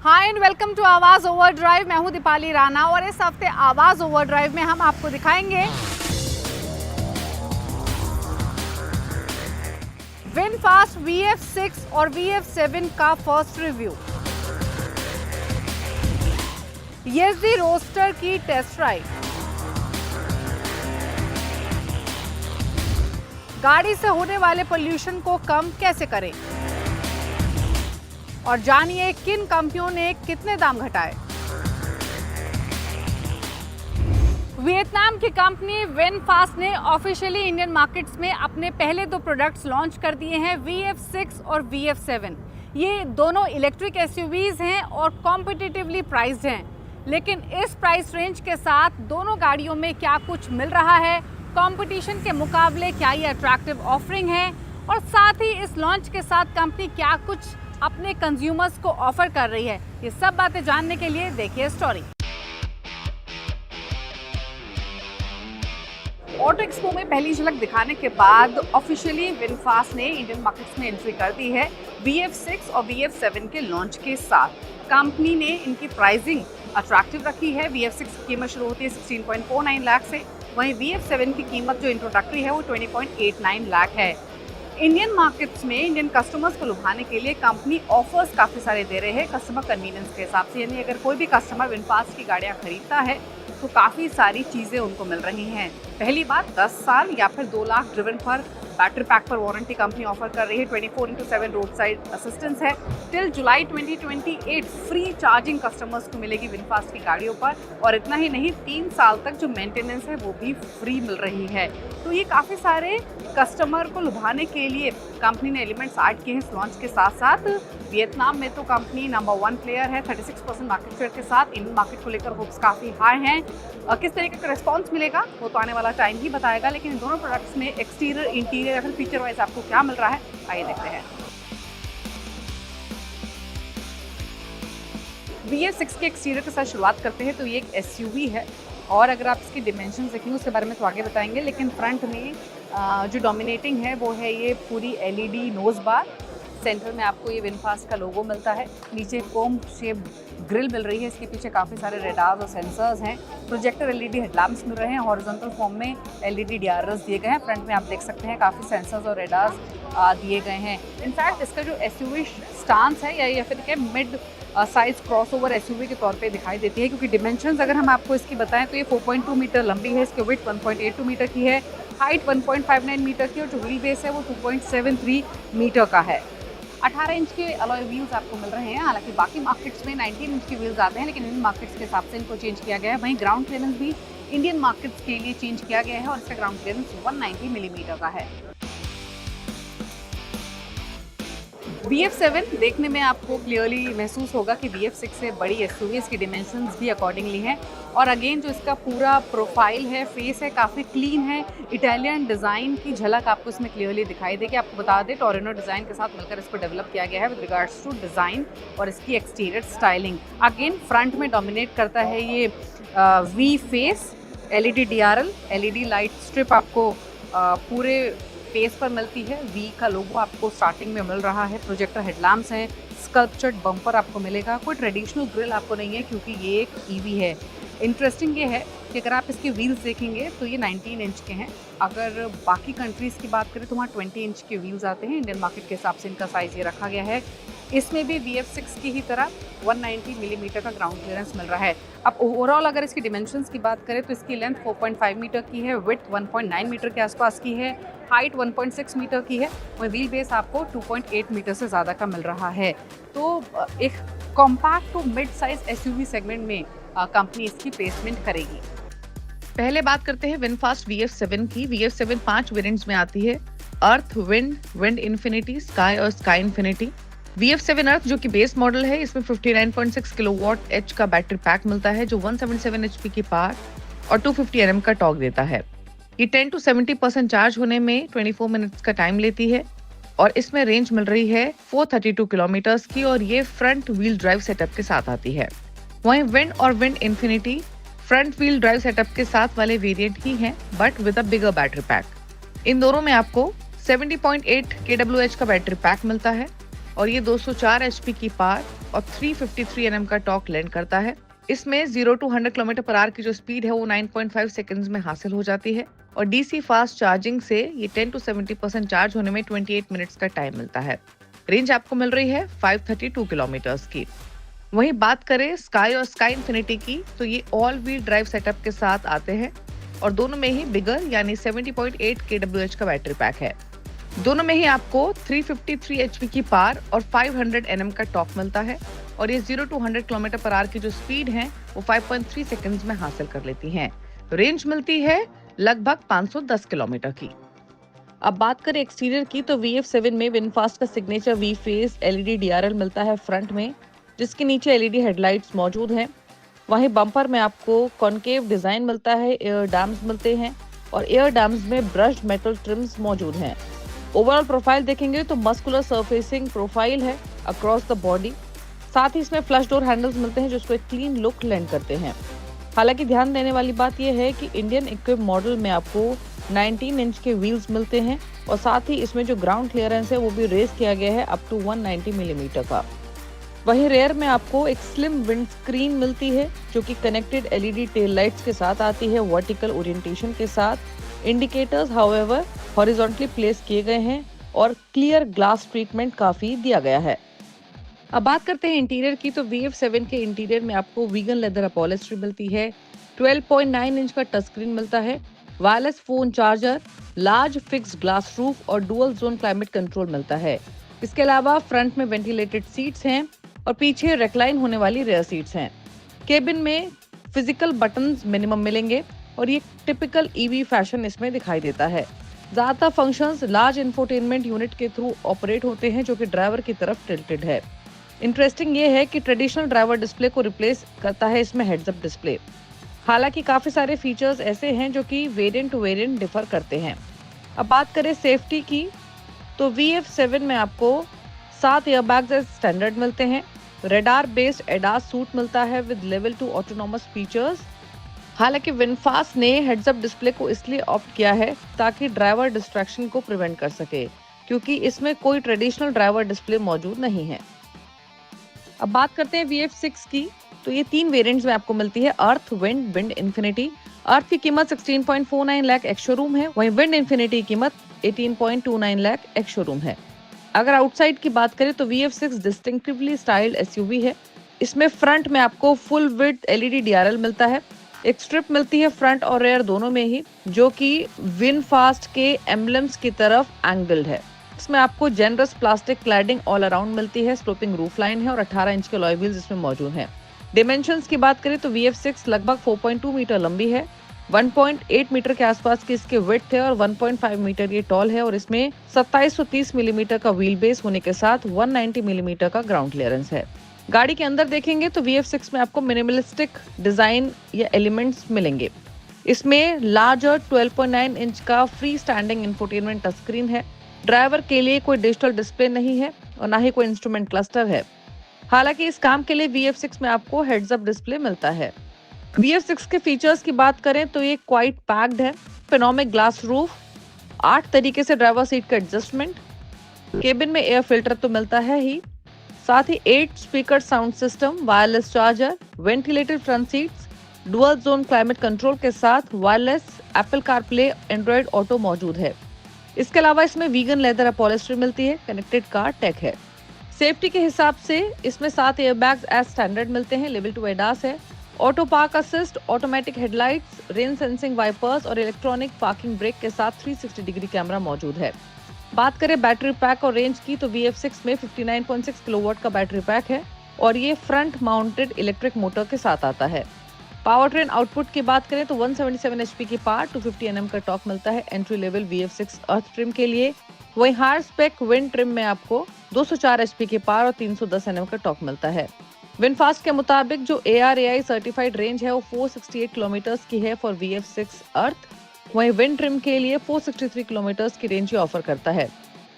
Hi and welcome to आवाज overdrive. मैं हूं दीपाली राणा और इस हफ्ते आवाज ओवरड्राइव में हम आपको दिखाएंगे विनफास्ट VF6 और VF7 का फर्स्ट रिव्यू, ESD रोस्टर की टेस्ट राइड, गाड़ी से होने वाले पोल्यूशन को कम कैसे करें और जानिए किन कंपनियों ने कितने दाम घटाए। वियतनाम की कंपनी विनफास्ट ने ऑफिशियली इंडियन मार्केट्स में अपने पहले दो प्रोडक्ट्स लॉन्च कर दिए हैं, VF6 और VF7। ये दोनों इलेक्ट्रिक SUVs हैं और कॉम्पिटिटिवली प्राइस्ड हैं। लेकिन इस प्राइस रेंज के साथ दोनों गाड़ियों में क्या कुछ मिल रहा है, कंपटीशन के मुकाबले क्या ये अट्रैक्टिव ऑफरिंग है और साथ ही इस लॉन्च के साथ कंपनी क्या कुछ अपने कंज्यूमर्स को ऑफर कर रही है, ये सब बातें जानने के लिए देखिए स्टोरी। ऑटो एक्सपो में पहली झलक दिखाने के बाद ऑफिशियली विनफास्ट ने इंडियन मार्केट्स में एंट्री कर दी है VF6 और VF7 के लॉन्च के साथ। कंपनी ने इनकी प्राइसिंग अट्रैक्टिव रखी है। VF6 की कीमत शुरू होती है 16.49 लाख से, वहीं VF7 की कीमत जो इंट्रोडक्टरी है वो 20.89 लाख है। इंडियन मार्केट्स में इंडियन कस्टमर्स को लुभाने के लिए कंपनी ऑफर्स काफ़ी सारे दे रहे हैं कस्टमर कन्वीनियंस के हिसाब से। यानी अगर कोई भी कस्टमर विनफास्ट की गाड़ियाँ खरीदता है तो काफ़ी सारी चीज़ें उनको मिल रही हैं। पहली बात 10 साल या फिर 2 लाख ड्रिवन पर बैटरी पैक पर वारंटी कंपनी ऑफर कर रही है। 24/7 रोड साइड असिस्टेंस है। टिल जुलाई 2028 फ्री चार्जिंग कस्टमर्स को मिलेगी विनफास्ट की गाड़ियों पर, और इतना ही नहीं 3 साल तक जो मेंटेनेंस है वो भी फ्री मिल रही है। तो ये काफ़ी सारे कस्टमर को लुभाने के लिए कंपनी ने एलिमेंट्स ऐड किए हैं इस लॉन्च के साथ साथ। वियतनाम में तो कंपनी नंबर 1 प्लेयर है 36% मार्केट शेयर के साथ। इंडियन मार्केट को लेकर होप्स काफ़ी हाई हैं। किस तरीके का रिस्पॉन्स मिलेगा वो तो आने वाला टाइम ही बताएगा, लेकिन इन दोनों प्रोडक्ट्स में एक्सटीरियर इंटीरियर या फिर फीचर वाइज आपको क्या मिल रहा है, आइए देखते हैं। VF6 के एक्सटीरियर के साथ शुरुआत करते हैं। तो ये एक SUV है और अगर आप इसकी डिमेंशन देखेंगे उसके बारे में तो आगे बताएंगे, लेकिन फ्रंट में जो डोमिनेटिंग है वो है ये पूरी LED नोज बार। सेंटर में आपको ये विनफास्ट का लोगो मिलता है। नीचे कोम शेप ग्रिल मिल रही है। इसके पीछे काफ़ी सारे रेडार्स और सेंसर्स हैं। प्रोजेक्टर LED हेडलैम्प्स मिल रहे हैं। हॉरिजॉन्टल फॉर्म में LED DRLs दिए गए हैं। फ्रंट में आप देख सकते हैं काफ़ी सेंसर्स और रेडार्स दिए गए हैं। इनफैक्ट इसका जो SUV स्टांस है या फिर क्या मिड साइज क्रॉसओवर SUV के तौर पे दिखाई देती है, क्योंकि डिमेंशंस अगर हम आपको इसकी बताएं तो ये 4.2 मीटर लंबी है। इसकी विड्थ 1.82 मीटर की है, हाइट 1.59 मीटर की, और जो व्हील बेस है वो 2.73 मीटर का है। 18 इंच के अलॉय व्हील्स आपको मिल रहे हैं। हालांकि बाकी मार्केट्स में 19 इंच के व्हील्स आते हैं, लेकिन इंडियन मार्केट्स के हिसाब से इनको चेंज किया गया है। वहीं ग्राउंड क्लियरेंस भी इंडियन मार्केट्स के लिए चेंज किया गया है और इसका ग्राउंड क्लियरेंस 190 मिलीमीटर का है। VF7 देखने में आपको क्लियरली महसूस होगा कि VF6 से बड़ी SUV, इसकी डिमेंशंस भी अकॉर्डिंगली हैं। और अगेन जो इसका पूरा प्रोफाइल है, फेस है, काफ़ी क्लीन है। इटालियन डिज़ाइन की झलक आपको इसमें क्लियरली दिखाई देगी। आपको बता दें टोरिनो डिज़ाइन के साथ मिलकर इसको डेवलप किया गया है विद रिगार्ड्स टू डिज़ाइन और इसकी एक्सटीरियर स्टाइलिंग। अगेन फ्रंट में डोमिनेट करता है ये V face, LED DRL, LED light strip आपको पूरे फेस पर मिलती है। V का लोगो आपको स्टार्टिंग में मिल रहा है। प्रोजेक्टर हेडलैम्प्स हैं। स्कल्पचर्ड बम्पर आपको मिलेगा। कोई ट्रेडिशनल ग्रिल आपको नहीं है क्योंकि ये एक EV है। इंटरेस्टिंग ये है कि अगर आप इसके व्हील्स देखेंगे तो ये 19 इंच के हैं। अगर बाकी कंट्रीज़ की बात करें तो वहाँ 20 इंच के व्हील्स आते हैं। इंडियन मार्केट के हिसाब से इनका साइज़ ये रखा गया है। इसमें भी VF6 की ही तरह 190 मिलीमीटर का ग्राउंड क्लियरेंस मिल रहा है। अब ओवरऑल अगर इसकी डिमेंशंस की बात करें तो इसकी लेंथ 4.5 मीटर की है, विड्थ 1.9 मीटर के आसपास की है, हाइट 1.6 मीटर की है, और व्हील बेस आपको 2.8 मीटर से ज़्यादा का मिल रहा है। तो एक compact to mid size SUV segment में कंपनी इसकी प्लेसमेंट करेगी। पहले बात करते हैं विनफास्ट VF7 की। VF7 5 वेरिएंट्स में आती है, अर्थ, विंड, विंड इन्फिनिटी, स्काई और स्काई इन्फिनिटी। VF7 अर्थ जो कि बेस मॉडल है, इसमें 59.6 किलोवाट एच का बैटरी पैक मिलता है जो 177 HP की पावर और 250 Nm का टॉर्क देता है। ये 10 to 70% चार्ज होने में 24 मिनट्स का टाइम लेती है और इसमें रेंज मिल रही है 432 किलोमीटर्स की, और ये फ्रंट व्हील ड्राइव सेटअप के साथ आती है। वहीं विंड और Wind Infinity front wheel drive setup के साथ वाले वेरिएंट ही हैं, but with a bigger battery pack. इन दोनों में आपको 70.8 kWh का बैटरी पैक मिलता है और ये 204 एचपी की पावर और 353 Nm का टॉर्क लैंड करता है। इसमें 0 to 100 km/h की जो स्पीड है वो 9.5 सेकंड्स में हासिल हो जाती है और डीसी फास्ट चार्जिंग से ये 10 to 70% चार्ज होने में 28 मिनट्स का टाइम मिलता है। रेंज आपको मिल रही है 532 किलोमीटर्स की। वहीं बात करें स्काई और स्काई इंफिनिटी की, तो ये ऑल व्हील ड्राइव सेटअप के साथ आते हैं और दोनों में ही बिगर यानी 70.8 kWh का बैटरी पैक है। दोनों में ही आपको 353 एचपी की पावर और 500 Nm का टॉर्क मिलता है और ये 0 to 100 km/h की जो स्पीड है वो 5.3 सेकंड्स में हासिल कर लेती हैं। रेंज मिलती है लगभग 510 किलोमीटर की। अब बात करें एक्सटीरियर की, तो VF7 में विनफास्ट का signature V face LED DRL मिलता है फ्रंट में, जिसके नीचे LED हेडलाइट्स मौजूद हैं। वहीं बम्पर में आपको कॉनकेव डिजाइन मिलता है, एयर डैम्स मिलते हैं और एयर डैम्स में ब्रश्ड मेटल ट्रिम्स मौजूद हैं। ओवरऑल प्रोफाइल देखेंगे तो मस्कुलर सरफेसिंग प्रोफाइल है अक्रॉस द बॉडी। साथ ही इसमें फ्लश डोर हैंडल्स मिलते हैं जो इसको एक क्लीन लुक लैंड करते हैं। हालांकि ध्यान देने वाली बात यह है कि इंडियन इक्विप मॉडल में आपको 19 इंच के व्हील्स मिलते हैं और साथ ही इसमें जो ग्राउंड क्लियरेंस है वो भी रेज किया गया है अप टू 190 मिलीमीटर का। वहीं रेयर में आपको एक स्लिम विंड स्क्रीन मिलती है जो कि कनेक्टेड LED टेल लाइट्स के साथ आती है वर्टिकल ओरिएंटेशन के साथ। इंडिकेटर्स हाउएवर हॉरिजॉन्टली प्लेस किए गए हैं और क्लियर ग्लास ट्रीटमेंट काफी दिया गया है। अब बात करते हैं इंटीरियर की, तो VF7 के इंटीरियर में आपको वीगन लेदर अपॉलिस्ट्री मिलती है, 12.9 इंच का टच स्क्रीन मिलता है, wireless phone charger, large fixed glass roof और डुअल जोन क्लाइमेट कंट्रोल मिलता है। इसके अलावा फ्रंट में वेंटिलेटेड सीट्स हैं और पीछे रेक्लाइन होने वाली रेयर सीट्स हैं। केबिन में फिजिकल बटन्स मिनिमम मिलेंगे और ये टिपिकल EV फैशन इसमें दिखाई देता है। ज्यादातर फंक्शंस लार्ज इंफोटेनमेंट यूनिट के थ्रू ऑपरेट होते हैं जो कि ड्राइवर की तरफ टिल्टेड है। इंटरेस्टिंग ये है कि ट्रेडिशनल ड्राइवर डिस्प्ले को रिप्लेस करता है इसमें हेड्स अप डिस्प्ले। हालांकि काफी सारे फीचर्स ऐसे हैं जो कि वेरिएंट टू वेरिएंट डिफर करते हैं। अब बात करें सेफ्टी की, तो VF7 में आपको 7 एयरबैग्स स्टैंडर्ड मिलते हैं, रेडार बेस्ड एडास सूट मिलता है विद लेवल 2 ऑटोनोमस फीचर्स। हालांकि विनफास्ट ने हेड्स अप डिस्प्ले को इसलिए ऑप्ट किया है ताकि ड्राइवर डिस्ट्रैक्शन को प्रिवेंट कर सके, क्योंकि इसमें कोई ट्रेडिशनल ड्राइवर डिस्प्ले मौजूद नहीं है। अब बात करते हैं VF6 की, तो ये 3 वेरिएंट्स में आपको मिलती है, अर्थ, विंड, विंड इन्फिनिटी। अर्थ की कीमत 16.49 लाख एक्स शोरूम है, वहीं विंड इन्फिनिटी की कीमत 18.29 लाख एक्स शोरूम है। अगर आउटसाइड की बात करें तो VF6 डिस्टिंक्टिवली स्टाइल्ड SUV है। इसमें फ्रंट में आपको फुल विड्थ LED DRL मिलता है, एक स्ट्रिप मिलती है फ्रंट और रेयर दोनों में ही जो कि विनफास्ट के एम्बलम्स की तरफ एंगल्ड है। इसमें आपको generous plastic cladding all around मिलती है, स्लोपिंग रूफ लाइन है और 18 इंच के अलॉय व्हील्स इसमें मौजूद हैं। डिमेंशंस की बात करें तो VF6 लगभग 4.2 मीटर लंबी है, 1.8 मीटर के आसपास की इसके विड्थ है और 1.5 मीटर ये टॉल है और इसमें 2730 मिलीमीटर का व्हील बेस होने के साथ 190 मिलीमीटर का ग्राउंड क्लियरेंस है। गाड़ी के अंदर देखेंगे तो VF6 में आपको मिनिमलिस्टिक डिजाइन या एलिमेंट्स मिलेंगे। इसमें लार्जर 12.9 इंच का free standing infotainment touch screen है। ड्राइवर के लिए कोई डिजिटल डिस्प्ले नहीं है और ना ही कोई इंस्ट्रूमेंट क्लस्टर है। हालांकि इस काम के लिए VF6 में आपको हेड्स अप डिस्प्ले मिलता है। VF6 के फीचर्स की बात करें तो ये क्वाइट पैक्ड है, पेनोमिक ग्लास रूफ, 8 तरीके से ड्राइवर सीट का एडजस्टमेंट, केबिन में एयर फिल्टर तो मिलता है ही, साथ ही 8 speaker sound system, wireless charger, ventilated front seats, dual zone climate control के साथ wireless Apple CarPlay, Android auto मौजूद है। इसके अलावा इसमें वीगन लेदर अपॉलिस्ट्री मिलती है, कनेक्टेड कार टेक है। सेफ्टी के हिसाब से इसमें 7 एयरबैग्स एज स्टैंडर्ड मिलते हैं, लेवल 2 एडास है, auto park assist, automatic headlights, rain sensing wipers और इलेक्ट्रॉनिक पार्किंग ब्रेक के साथ 360 डिग्री कैमरा मौजूद है। बात करें बैटरी पैक और रेंज की तो VF6 में 59.6 किलोवाट का बैटरी पैक है और ये फ्रंट माउंटेड इलेक्ट्रिक मोटर के साथ आता है। पावर ट्रेन आउटपुट की बात करें तो 177 HP की पावर, 250 Nm का टॉर्क मिलता है एंट्री लेवल VF6 अर्थ ट्रिम के लिए। वहीं हायर स्पेक विंड ट्रिम में आपको 204 HP की पावर और 310 Nm का टॉर्क मिलता है। विनफास्ट के मुताबिक जो ARAI सर्टिफाइड रेंज है वो 468 किलोमीटर्स की है फॉर VF6 अर्थ। वहीं विंड ट्रिम के लिए 463 किलोमीटर्स की रेंज ही ऑफर करता है।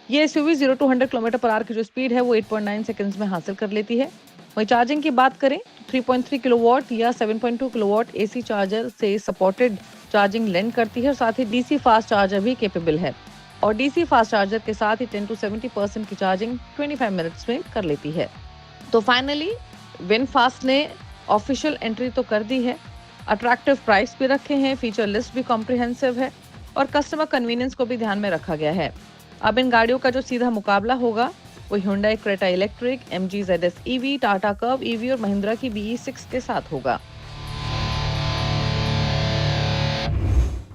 ये SUV 0 to 100 km/h की जो स्पीड है वो 8.9 सेकंड्स में हासिल कर लेती है। वहीं चार्जिंग की बात करें तो 3.3 किलोवाट या 7.2 किलोवाट AC चार्जर से सपोर्टेड चार्जिंग लेंड करती है और साथ ही DC फास्ट चार्जर भी कैपेबल है। और डीसी फास्ट चार्जर के साथ ही 10 to 70% की चार्जिंग 25 मिनट्स में कर लेती है। तो फाइनली विनफास्ट ने ऑफिशियल एंट्री तो कर दी है, अट्रैक्टिव प्राइस भी रखे हैं, फीचर लिस्ट भी कॉम्प्रिहेंसिव है और कस्टमर कन्वीनियंस को भी ध्यान में रखा गया है। अब इन गाड़ियों का जो सीधा मुकाबला होगा वो Hyundai Creta electric, MG ZS EV, Tata curve EV और महिंद्रा की BE6 के साथ होगा।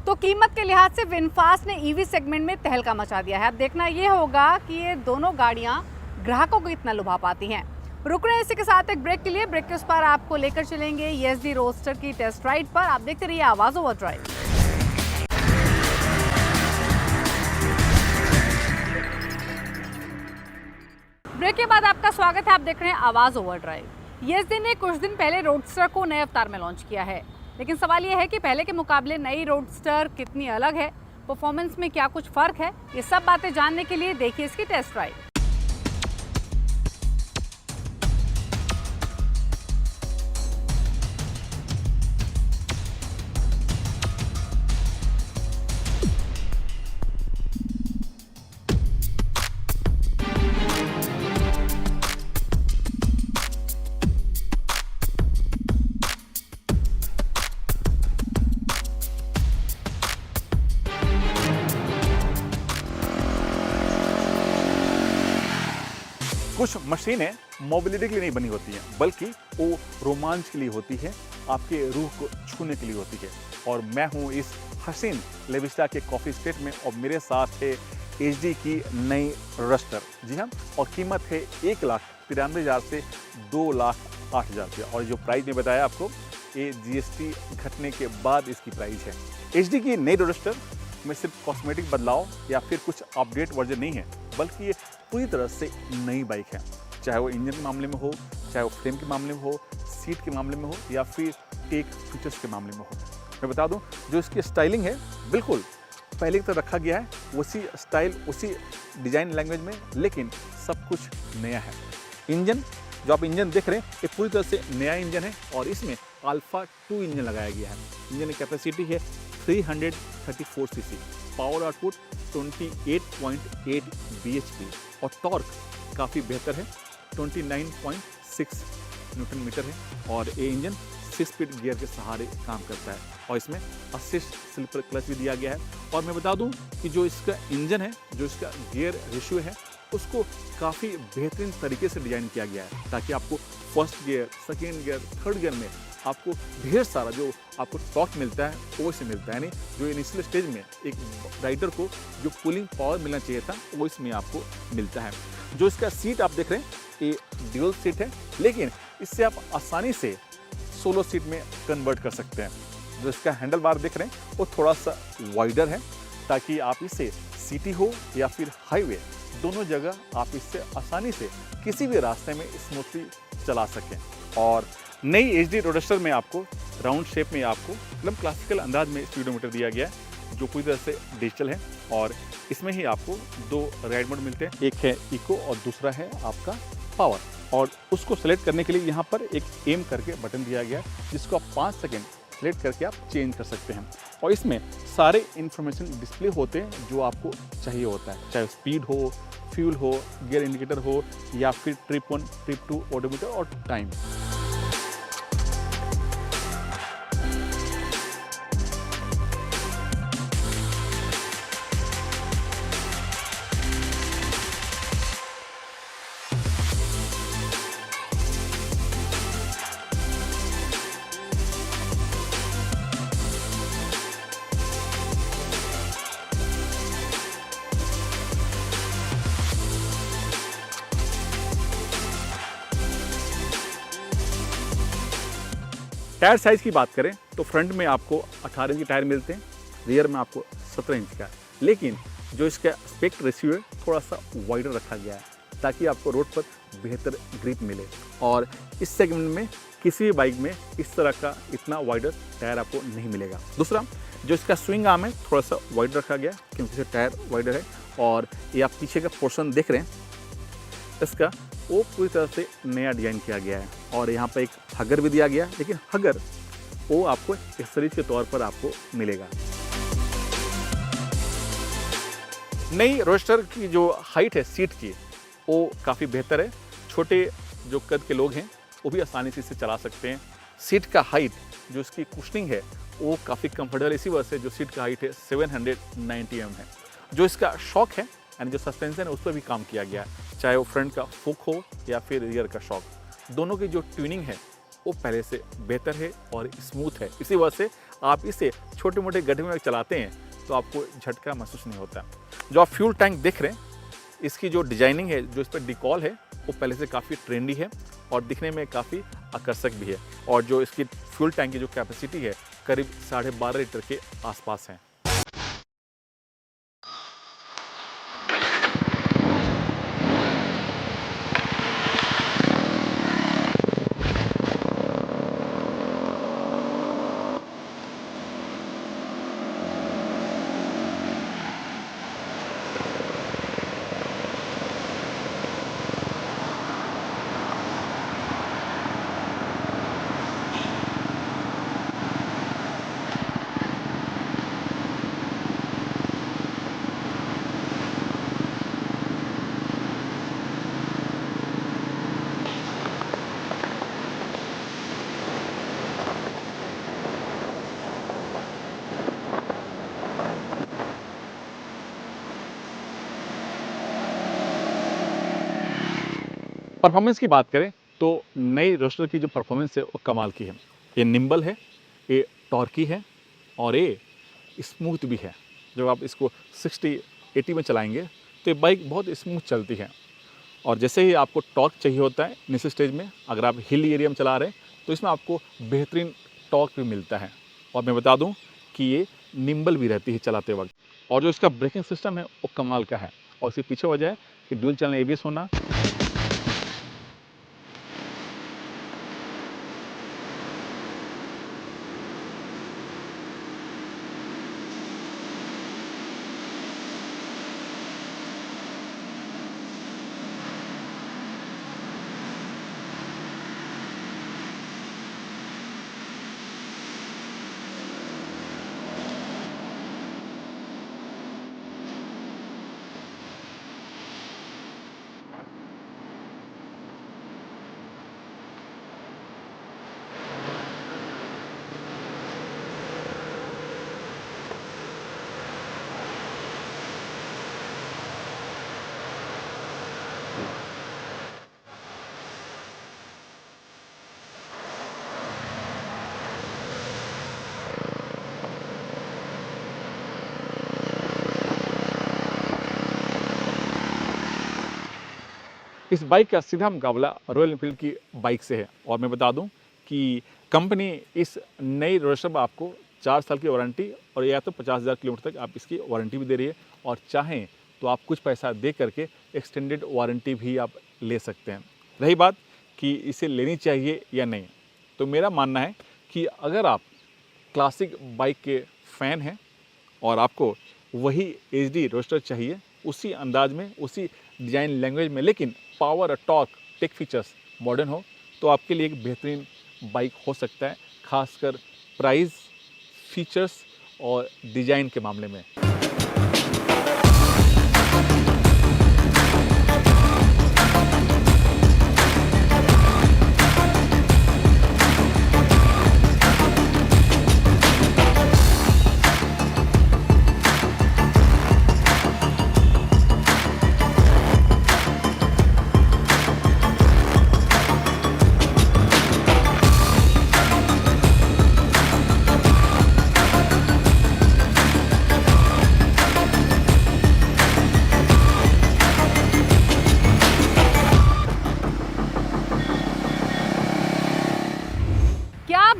तो कीमत के लिहाज से विनफास्ट ने ईवी सेगमेंट में तहलका मचा दिया है। अब देखना ये होगा कि ये दोनों गाड़ियां ग्राहकों को इतना लुभा पाती हैं। रुक रहे हैं इसी के साथ एक ब्रेक के लिए। ब्रेक के उस पर आपको लेकर चलेंगे ESD रोडस्टर की टेस्ट राइड पर। आप देखते रहिए आवाज ओवरड्राइव। ब्रेक के बाद आपका स्वागत है। आप देख रहे हैं आवाज ओवरड्राइव। ESD ने कुछ दिन पहले रोडस्टर को नए अवतार में लॉन्च किया है, लेकिन सवाल यह है कि पहले के मुकाबले नई रोडस्टर कितनी अलग है, परफॉर्मेंस में क्या कुछ फर्क है। ये सब बातें जानने के लिए देखिए इसकी टेस्ट राइड। कुछ मशीनें मोबिलिटी के लिए नहीं बनी होती हैं, बल्कि वो रोमांच के लिए होती है, आपके रूह को छूने के लिए होती है। और मैं हूँ इस हसीन लेविस्टा के कॉफ़ी स्टेट में और मेरे साथ है HD की नई रोडस्टर। जी हाँ, और कीमत है 1,93,000 से 2,08,000 रुपया। और जो प्राइस में बताया आपको, ये GST घटने के बाद इसकी प्राइस है। HD की नई रोडस्टर में सिर्फ कॉस्मेटिक बदलाव या फिर कुछ अपडेट वर्जन नहीं है, बल्कि ये पूरी तरह से नई बाइक है। चाहे वो इंजन के मामले में हो, चाहे वो फ्रेम के मामले में हो, सीट के मामले में हो या फिर टेक फीचर्स के मामले में हो। मैं बता दूं, जो इसकी स्टाइलिंग है बिल्कुल पहले की तरह रखा गया है, उसी स्टाइल उसी डिजाइन लैंग्वेज में, लेकिन सब कुछ नया है। इंजन, जो आप इंजन देख रहे हैं, ये पूरी तरह से नया इंजन है और इसमें अल्फा 2 इंजन लगाया गया है। इंजन की कैपेसिटी है 334 सीसी, पावर आउटपुट 28.8 bhp और टॉर्क काफ़ी बेहतर है, 29.6 न्यूटन मीटर है। और ये इंजन 6 स्पीड गियर के सहारे काम करता है और इसमें असिस्ट स्लीपर क्लच भी दिया गया है। और मैं बता दूं कि जो इसका इंजन है, जो इसका गियर रेशियो है, उसको काफ़ी बेहतरीन तरीके से डिज़ाइन किया गया है, ताकि आपको first gear, second gear, third gear में आपको ढेर सारा जो आपको टॉर्क मिलता है वो इससे मिलता है। नहीं, जो इनिशियल स्टेज में एक राइडर को जो पुलिंग पावर मिलना चाहिए था, वो इसमें आपको मिलता है। जो इसका सीट आप देख रहे हैं, ये ड्यूल सीट है, लेकिन इससे आप आसानी से सोलो सीट में कन्वर्ट कर सकते हैं। जो इसका हैंडल बार देख रहे हैं, वो थोड़ा सा वाइडर है, ताकि आप इसे सिटी हो या फिर हाईवे, दोनों जगह आप इससे आसानी से किसी भी रास्ते में स्मूथली चला सकें। और नई HD रोडस्टर में आपको राउंड शेप में आपको एकदम क्लासिकल अंदाज में स्पीडोमीटर दिया गया है, जो पूरी तरह से डिजिटल है। और इसमें ही आपको 2 राइड मोड मिलते हैं, एक है इको और दूसरा है आपका पावर। और उसको सेलेक्ट करने के लिए यहाँ पर एक एम करके बटन दिया गया है, जिसको आप 5 सेकेंड सेलेक्ट करके आप चेंज कर सकते हैं। और इसमें सारे इन्फॉर्मेशन डिस्प्ले होते हैं जो आपको चाहिए होता है, चाहे स्पीड हो, फ्यूल हो, गियर इंडिकेटर हो या फिर ट्रिप 1, ट्रिप 2 ओडोमीटर और टाइम। टायर साइज की बात करें तो फ्रंट में आपको 18 इंच के टायर मिलते हैं, रियर में आपको 17 इंच का। लेकिन जो इसका एस्पेक्ट रेशियो है, थोड़ा सा वाइडर रखा गया है, ताकि आपको रोड पर बेहतर ग्रिप मिले। और इस सेगमेंट में किसी भी बाइक में इस तरह का इतना वाइडर टायर आपको नहीं मिलेगा। दूसरा, जो इसका स्विंग आर्म है, थोड़ा सा वाइडर रखा गया, क्योंकि इसका टायर वाइडर है। और ये आप पीछे का पोर्शन देख रहे हैं, इसका वो पूरी तरह से नया डिजाइन किया गया है। और यहाँ पर एक हगर भी दिया गया, लेकिन हगर वो आपको एक्सेसरीज के तौर पर आपको मिलेगा। नई रोस्टर की जो हाइट है सीट की वो काफ़ी बेहतर है। छोटे जो कद के लोग हैं वो भी आसानी से इसे चला सकते हैं। सीट का हाइट जो इसकी कुशनिंग है वो काफ़ी कंफर्टेबल, इसी वजह से जो सीट का हाइट है 790 mm है। जो इसका शॉक है यानी जो सस्पेंशन है उस पर भी काम किया गया है, चाहे वो फ्रंट का फुक हो या फिर रियर का शॉक, दोनों की जो ट्यूनिंग है वो पहले से बेहतर है और स्मूथ है। इसी वजह से आप इसे छोटे मोटे गड्ढे में चलाते हैं तो आपको झटका महसूस नहीं होता। जो आप फ्यूल टैंक देख रहे हैं, इसकी जो डिजाइनिंग है, जो इस पर डिकॉल है वो पहले से काफ़ी ट्रेंडी है और दिखने में काफ़ी आकर्षक भी है। और जो इसकी फ्यूल टैंक की जो कैपेसिटी है करीब 12.5 लीटर के आसपास है। परफॉर्मेंस की बात करें तो नई रोस्टर की जो परफॉर्मेंस है वो कमाल की है। ये निम्बल है, ये टॉर्की है और ये स्मूथ भी है। जब आप इसको 60-80 में चलाएंगे तो ये बाइक बहुत स्मूथ चलती है। और जैसे ही आपको टॉर्क चाहिए होता है इनिशियल स्टेज में, अगर आप हिल एरिया में चला रहे हैं तो इसमें आपको बेहतरीन टॉर्क भी मिलता है। और मैं बता दूं कि ये निम्बल भी रहती है चलाते वक्त। और जो इसका ब्रेकिंग सिस्टम है वो कमाल का है। और इसके पीछे वजह है कि ड्यूल चैनल ABS होना। इस बाइक का सीधा मुकाबला रॉयल एनफील्ड की बाइक से है। और मैं बता दूं कि कंपनी इस नई रोस्टर में आपको 4 साल की वारंटी और या तो 50,000 किलोमीटर तक आप इसकी वारंटी भी दे रही है। और चाहें तो आप कुछ पैसा दे करके एक्सटेंडेड वारंटी भी आप ले सकते हैं। रही बात कि इसे लेनी चाहिए या नहीं, तो मेरा मानना है कि अगर आप क्लासिक बाइक के फ़ैन हैं और आपको वही HD रोस्टर चाहिए उसी अंदाज में, उसी डिज़ाइन लैंग्वेज में, लेकिन पावर और टॉर्क टेक फीचर्स मॉडर्न हो, तो आपके लिए एक बेहतरीन बाइक हो सकता है, खासकर प्राइस, फीचर्स और डिज़ाइन के मामले में।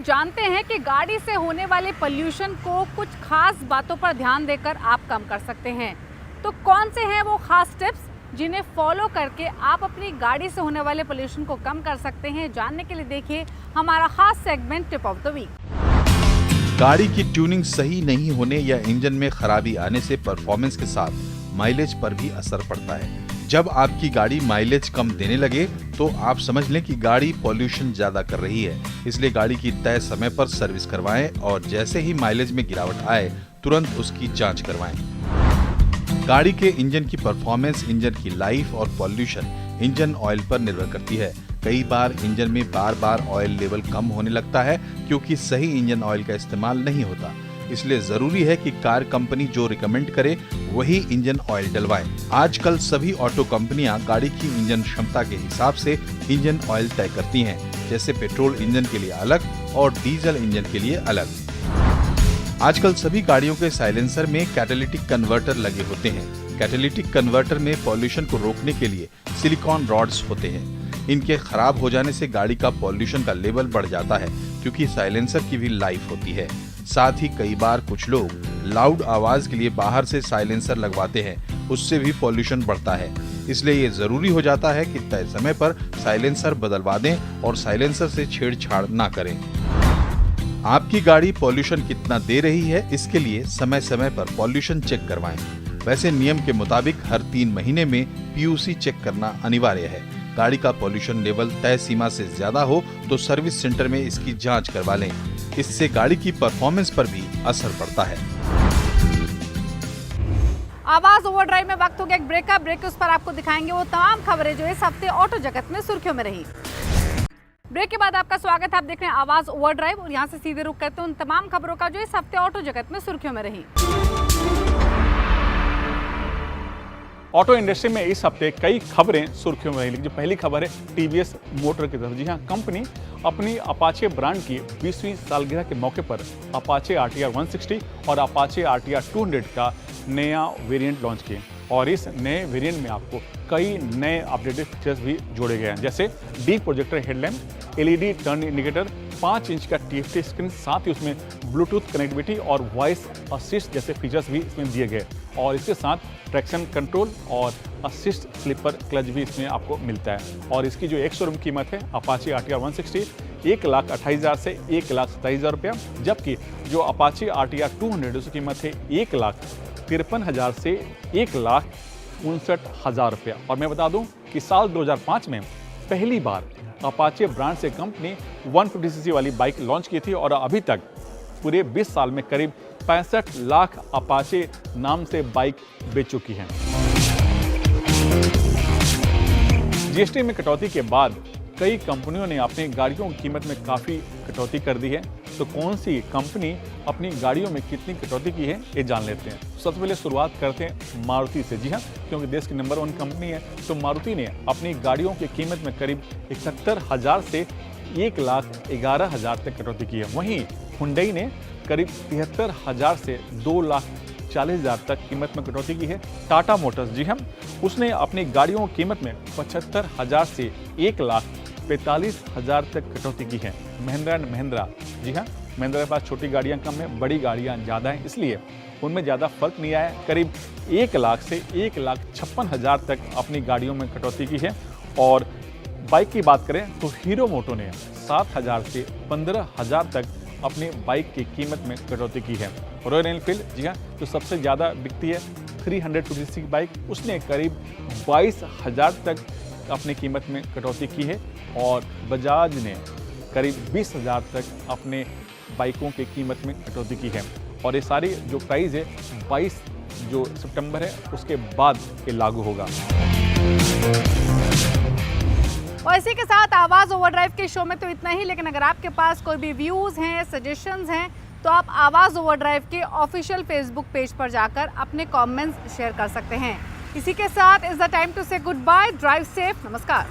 जानते हैं कि गाड़ी से होने वाले पोल्यूशन को कुछ खास बातों पर ध्यान देकर आप कम कर सकते हैं। तो कौन से हैं वो खास टिप्स जिन्हें फॉलो करके आप अपनी गाड़ी से होने वाले पोल्यूशन को कम कर सकते हैं? जानने के लिए देखिए हमारा खास segment tip of the week. गाड़ी की ट्यूनिंग सही नहीं होने या इंजन में खराबी आने से परफॉर्मेंस के साथ माइलेज पर भी असर पड़ता है। जब आपकी गाड़ी माइलेज कम देने लगे तो आप समझ लें कि गाड़ी पॉल्यूशन ज्यादा कर रही है। इसलिए गाड़ी की तय समय पर सर्विस करवाएं और जैसे ही माइलेज में गिरावट आए तुरंत उसकी जांच करवाएं। गाड़ी के इंजन की परफॉर्मेंस इंजन की लाइफ और पॉल्यूशन इंजन ऑयल पर निर्भर करती है। कई बार इंजन में बार बार ऑयल लेवल कम होने लगता है क्योंकि सही इंजन ऑयल का इस्तेमाल नहीं होता। इसलिए जरूरी है कि कार कंपनी जो रिकमेंड करे वही इंजन ऑयल डलवाएं। आजकल सभी ऑटो कंपनियां गाड़ी की इंजन क्षमता के हिसाब से इंजन ऑयल तय करती हैं, जैसे पेट्रोल इंजन के लिए अलग और डीजल इंजन के लिए अलग। आजकल सभी गाड़ियों के साइलेंसर में कैटालिटिक कन्वर्टर लगे होते हैं। कैटालिटिक कन्वर्टर में पॉल्यूशन को रोकने के लिए सिलिकॉन रॉड्स होते हैं। इनके खराब हो जाने से गाड़ी का पॉल्यूशन का लेवल बढ़ जाता है क्योंकि साइलेंसर की भी लाइफ होती है। साथ ही कई बार कुछ लोग लाउड आवाज के लिए बाहर से साइलेंसर लगवाते हैं, उससे भी पॉल्यूशन बढ़ता है। इसलिए ये जरूरी हो जाता है कि तय समय पर साइलेंसर बदलवा दें और साइलेंसर से छेड़छाड़ ना करें। आपकी गाड़ी पॉल्यूशन कितना दे रही है, इसके लिए समय समय पर पॉल्यूशन चेक करवाएं। वैसे नियम के मुताबिक हर 3 महीने में पीयूसी चेक करना अनिवार्य है। गाड़ी का पॉल्यूशन लेवल तय सीमा से ज्यादा हो तो सर्विस सेंटर में इसकी जांच करवा लें। इससे गाड़ी की परफॉर्मेंस पर भी असर पड़ता है। आवाज ओवरड्राइव में वक्त हो गया एक ब्रेक का। ब्रेक के उस पर आपको दिखाएंगे वो तमाम खबरें जो इस हफ्ते ऑटो जगत में सुर्खियों में रही। ब्रेक के बाद आपका स्वागत है। आप देख रहे हैं आवाज ओवरड्राइव और यहाँ से सीधे रुक करते हैं उन तमाम खबरों का जो इस हफ्ते ऑटो जगत में सुर्खियों में रही। ऑटो इंडस्ट्री में इस हफ्ते कई खबरें सुर्खियों में रही, लेकिन जो पहली खबर है टीवीएस मोटर की तरफ। जी हाँ, कंपनी अपनी अपाचे ब्रांड की 20वीं सालगिरह के मौके पर अपाचे RTR 160 और अपाचे RTR 200 का नया वेरिएंट लॉन्च किए और इस नए वेरिएंट में आपको कई नए अपडेटेड फीचर्स भी जोड़े गए हैं, जैसे deep projector headlamp, LED turn indicator, 5 inch का TFT स्क्रीन, साथ ही उसमें ब्लूटूथ कनेक्टिविटी और वॉइस असिस्ट जैसे फीचर्स भी इसमें दिए गए और इसके साथ ट्रैक्शन कंट्रोल और असिस्ट स्लीपर क्लच भी इसमें आपको मिलता है। और इसकी जो एक शोरूम कीमत है अपाचे RTR 160 1,28,000 से 1,27,000 रुपया, जबकि जो अपाचे RTR 200 उसकी कीमत है 1,53,000 से 1,59,000 रुपया। और मैं बता दूं कि साल 2005 में पहली बार अपाचे ब्रांड से कंपनी 150cc वाली बाइक लॉन्च की थी और अभी तक पूरे 20 साल में करीब 65 लाख अपाचे नाम से बाइक बेच चुकी हैं। जीएसटी में कटौती के बाद कई कंपनियों ने अपनी गाड़ियों की कीमत में काफ़ी कटौती कर दी है। तो कौन सी कंपनी अपनी गाड़ियों में कितनी कटौती की है ये जान लेते हैं। सबसे पहले शुरुआत करते हैं मारुति से। जी हाँ, क्योंकि देश की नंबर 1 कंपनी है, तो मारुति ने अपनी गाड़ियों की कीमत में करीब 71,000 से 1,11,000 तक कटौती की है। वहीं हुंडई ने करीब 73,000 से 2,40,000 तक कीमत में कटौती की है। टाटा मोटर्स, जी हाँ, उसने अपनी गाड़ियों की कीमत में 75,000 से 1,45,000 तक कटौती की है। महिंद्रा एंड महिंद्रा, जी हाँ, महिंद्रा के पास छोटी गाड़ियां कम है, बड़ी गाड़ियां ज़्यादा हैं, इसलिए उनमें ज़्यादा फर्क नहीं आया। करीब 1 लाख से 1,56,000 तक अपनी गाड़ियों में कटौती की है। और बाइक की बात करें तो हीरो मोटो ने 7,000 से 15,000 तक अपनी बाइक की कीमत में कटौती की है। रॉयल एनफील्ड, जी हाँ, जो सबसे ज़्यादा बिकती है 350cc की बाइक, उसने करीब 22,000 तक अपनी कीमत में कटौती की है। और बजाज ने करीब 20,000 तक अपने बाइकों की कीमत में कटौती की है। और ये सारी जो प्राइस है 22 जो सितंबर है उसके बाद ये लागू होगा। और इसी के साथ आवाज़ ओवरड्राइव के शो में तो इतना ही, लेकिन अगर आपके पास कोई भी व्यूज़ हैं, सजेशंस हैं, तो आप आवाज़ ओवरड्राइव के ऑफिशियल फेसबुक पेज पर जाकर अपने कमेंट्स शेयर कर सकते हैं। इसी के साथ इज द टाइम टू से गुड बाय, ड्राइव सेफ, नमस्कार।